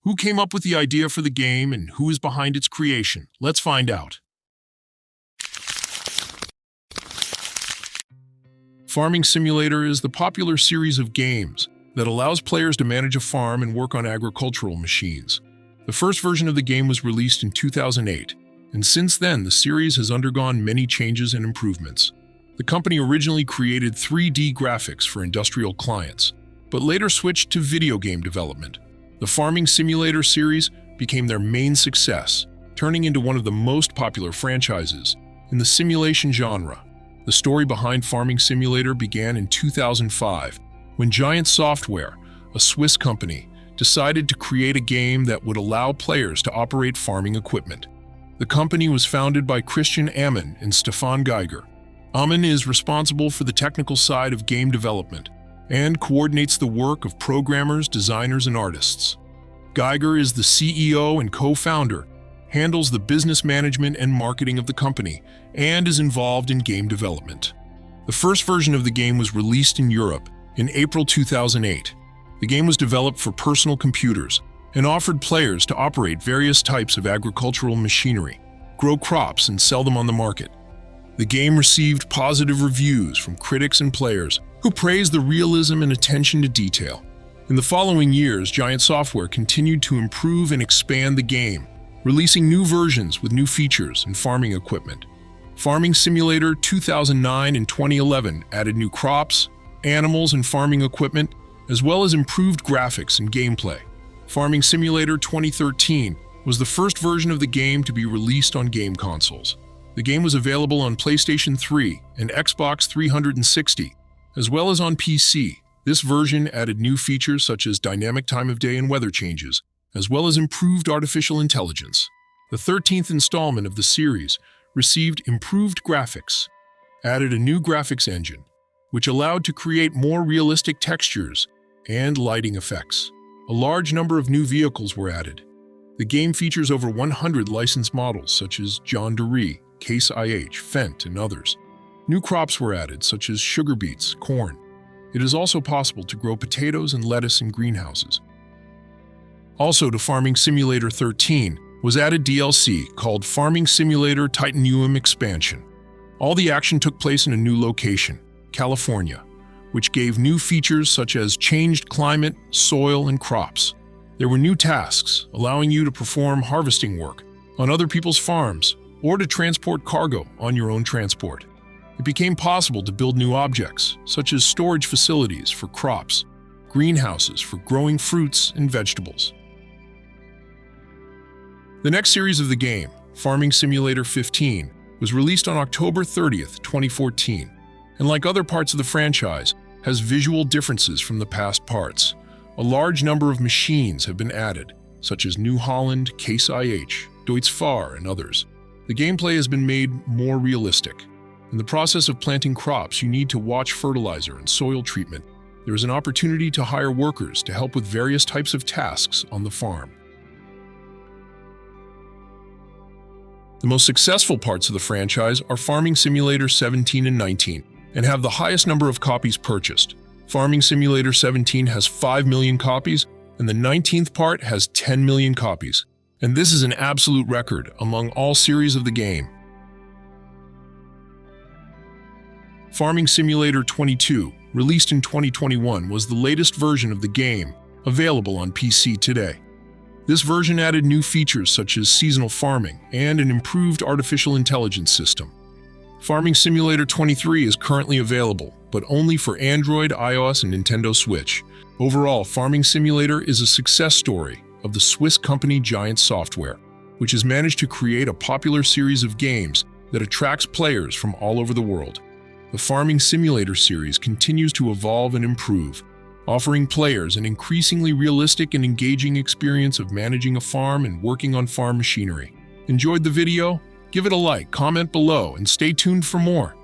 Who came up with the idea for the game and who is behind its creation? Let's find out. Farming Simulator is the popular series of games that allows players to manage a farm and work on agricultural machines. The first version of the game was released in 2008, and since then the series has undergone many changes and improvements. The company originally created 3D graphics for industrial clients, but later switched to video game development. The Farming Simulator series became their main success, turning into one of the most popular franchises in the simulation genre. The story behind Farming Simulator began in 2005, when Giant Software, a Swiss company, decided to create a game that would allow players to operate farming equipment. The company was founded by Christian Amann and Stefan Geiger. Amann is responsible for the technical side of game development and coordinates the work of programmers, designers, and artists. Geiger is the CEO and co-founder, handles the business management and marketing of the company, and is involved in game development. The first version of the game was released in Europe in April 2008. The game was developed for personal computers and offered players to operate various types of agricultural machinery, grow crops, and sell them on the market. The game received positive reviews from critics and players who praised the realism and attention to detail. In the following years, Giant Software continued to improve and expand the game, releasing new versions with new features and farming equipment. Farming Simulator 2009 and 2011 added new crops, animals, and farming equipment, as well as improved graphics and gameplay. Farming Simulator 2013 was the first version of the game to be released on game consoles. The game was available on PlayStation 3 and Xbox 360, as well as on PC. This version added new features such as dynamic time of day and weather changes, as well as improved artificial intelligence. The 13th installment of the series received improved graphics, added a new graphics engine, which allowed to create more realistic textures and lighting effects. A large number of new vehicles were added. The game features over 100 licensed models such as John Deere, Case IH, Fendt, and others. New crops were added such as sugar beets, corn. It is also possible to grow potatoes and lettuce in greenhouses. Also to Farming Simulator 13 was added DLC called Farming Simulator Titanium Expansion. All the action took place in a new location, California, which gave new features such as changed climate, soil, and crops. There were new tasks, allowing you to perform harvesting work on other people's farms or to transport cargo on your own transport. It became possible to build new objects, such as storage facilities for crops, greenhouses for growing fruits and vegetables. The next series of the game, Farming Simulator 15, was released on October 30th, 2014, and like other parts of the franchise, has visual differences from the past parts. A large number of machines have been added, such as New Holland, Case IH, Deutz-Fahr, and others. The gameplay has been made more realistic. In the process of planting crops, you need to watch fertilizer and soil treatment. There is an opportunity to hire workers to help with various types of tasks on the farm. The most successful parts of the franchise are Farming Simulator 17 and 19, and have the highest number of copies purchased. Farming Simulator 17 has 5 million copies, and the 19th part has 10 million copies. And this is an absolute record among all series of the game. Farming Simulator 22, released in 2021, was the latest version of the game, available on PC today. This version added new features such as seasonal farming and an improved artificial intelligence system. Farming Simulator 23 is currently available, but only for Android, iOS, and Nintendo Switch. Overall, Farming Simulator is a success story of the Swiss company Giant Software, which has managed to create a popular series of games that attracts players from all over the world. The Farming Simulator series continues to evolve and improve, offering players an increasingly realistic and engaging experience of managing a farm and working on farm machinery. Enjoyed the video? Give it a like, comment below, and stay tuned for more.